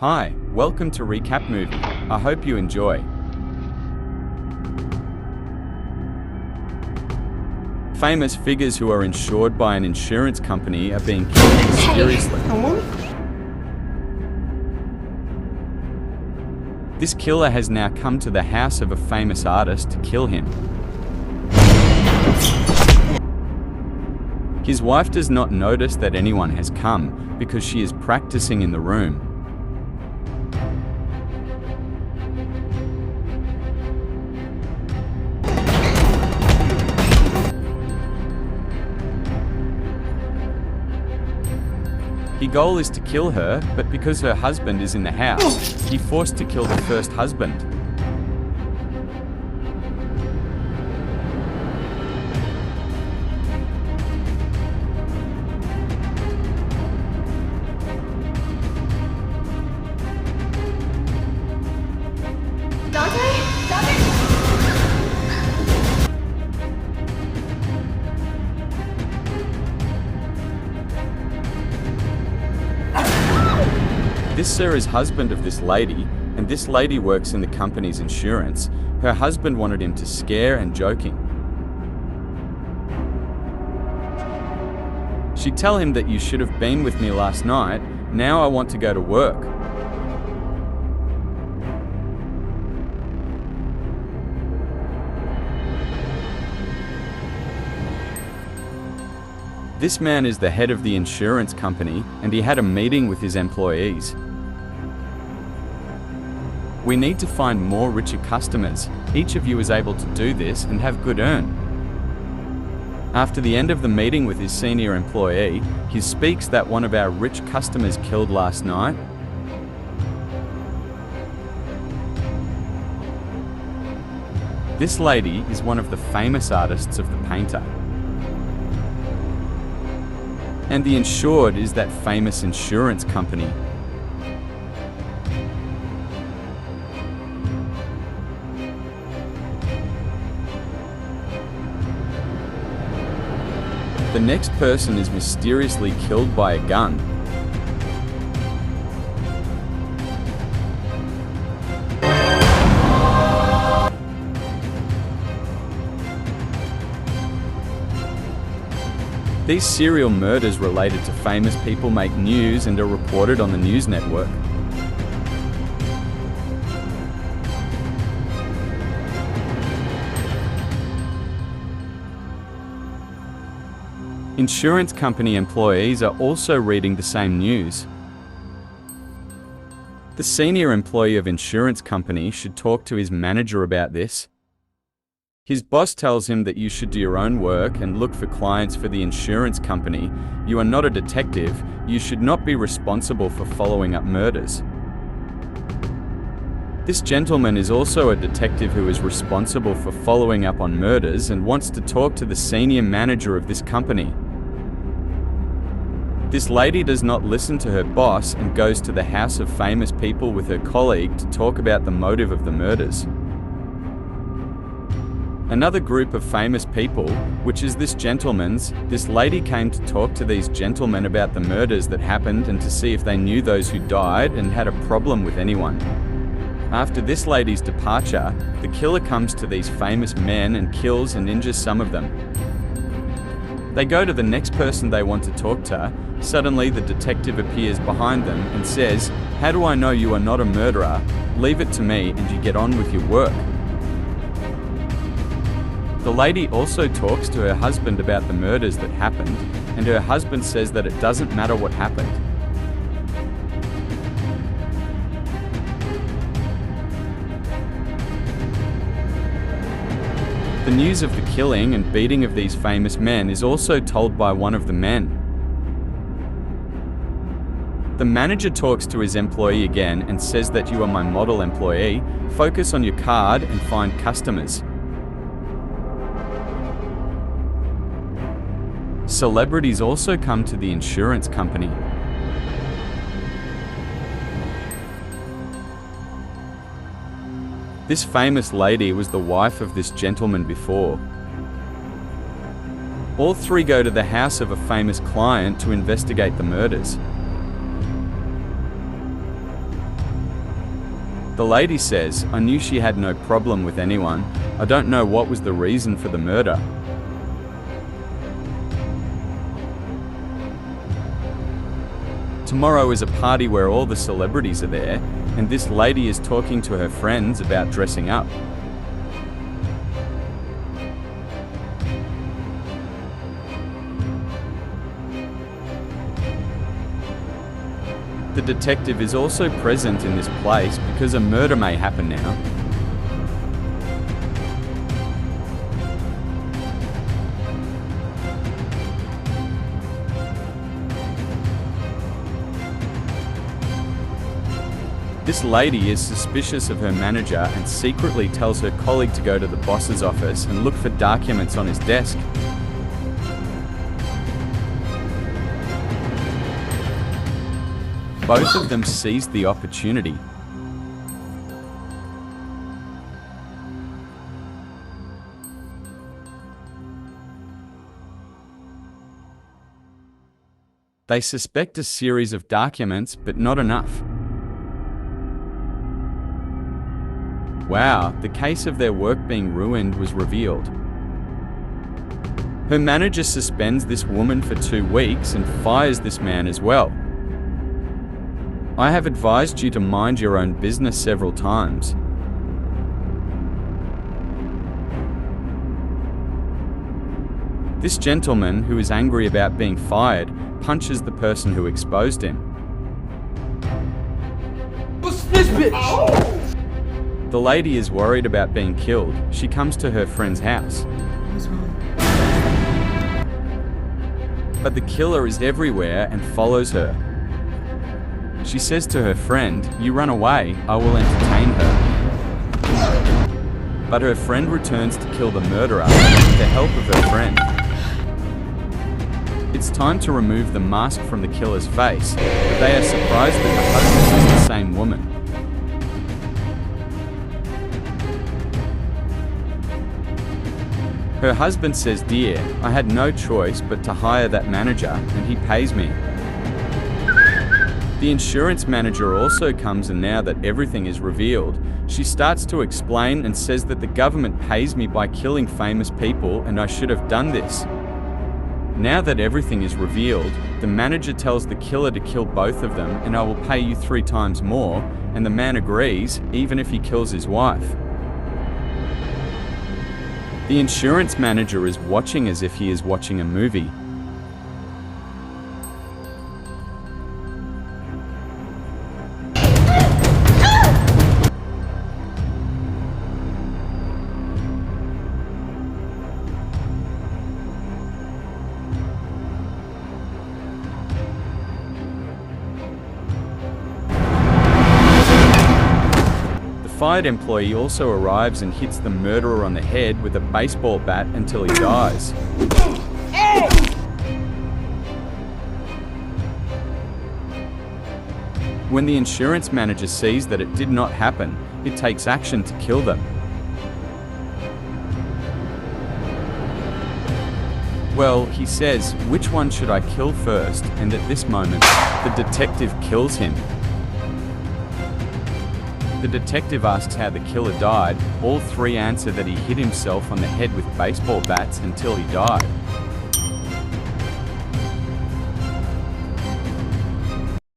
Hi, welcome to Recap Movie. I hope you enjoy. Famous figures who are insured by an insurance company are being killed mysteriously. This killer has now come to the house of a famous artist to kill him. His wife does not notice that anyone has come because she is practicing in the room. His goal is to kill her, but because her husband is in the house, he's forced to kill the first husband. This sir is husband of this lady, and this lady works in the company's insurance. Her husband wanted him to scare and joking. She tell him that you should have been with me last night, now I want to go to work. This man is the head of the insurance company, and he had a meeting with his employees. We need to find more richer customers. Each of you is able to do this and have good earn. After the end of the meeting with his senior employee, he speaks that one of our rich customers killed last night. This lady is one of the famous artists of the painter. And the insured is that famous insurance company. The next person is mysteriously killed by a gun. These serial murders related to famous people make news and are reported on the news network. Insurance company employees are also reading the same news. The senior employee of insurance company should talk to his manager about this. His boss tells him that you should do your own work and look for clients for the insurance company. You are not a detective. You should not be responsible for following up murders. This gentleman is also a detective who is responsible for following up on murders and wants to talk to the senior manager of this company. This lady does not listen to her boss and goes to the house of famous people with her colleague to talk about the motive of the murders. Another group of famous people, which is this gentleman's, this lady came to talk to these gentlemen about the murders that happened and to see if they knew those who died and had a problem with anyone. After this lady's departure, the killer comes to these famous men and kills and injures some of them. They go to the next person they want to talk to. Suddenly the detective appears behind them and says, "How do I know you are not a murderer? Leave it to me and you get on with your work." The lady also talks to her husband about the murders that happened, and her husband says that it doesn't matter what happened. The news of the killing and beating of these famous men is also told by one of the men. The manager talks to his employee again and says that you are my model employee, focus on your card and find customers. Celebrities also come to the insurance company. This famous lady was the wife of this gentleman before. All three go to the house of a famous client to investigate the murders. The lady says, "I knew she had no problem with anyone. I don't know what was the reason for the murder." Tomorrow is a party where all the celebrities are there, and this lady is talking to her friends about dressing up. The detective is also present in this place because a murder may happen now. This lady is suspicious of her manager and secretly tells her colleague to go to the boss's office and look for documents on his desk. Both of them seized the opportunity. They suspect a series of documents, but not enough. Wow, the case of their work being ruined was revealed. Her manager suspends this woman for 2 weeks and fires this man as well. I have advised you to mind your own business several times. This gentleman, who is angry about being fired, punches the person who exposed him. What's this bitch? The lady is worried about being killed. She comes to her friend's house. But the killer is everywhere and follows her. She says to her friend, "You run away, I will entertain her." But her friend returns to kill the murderer with the help of her friend. It's time to remove the mask from the killer's face, but they are surprised that the husband is the same woman. Her husband says, "Dear, I had no choice but to hire that manager, and he pays me." The insurance manager also comes, and now that everything is revealed, she starts to explain and says that the government pays me by killing famous people and I should have done this. Now that everything is revealed, the manager tells the killer to kill both of them and I will pay you 3 times more, and the man agrees, even if he kills his wife. The insurance manager is watching as if he is watching a movie. The fired employee also arrives and hits the murderer on the head with a baseball bat until he dies. When the insurance manager sees that it did not happen, it takes action to kill them. Well, he says, "Which one should I kill first?" And at this moment, the detective kills him. The detective asks how the killer died. All 3 answer that he hit himself on the head with baseball bats until he died.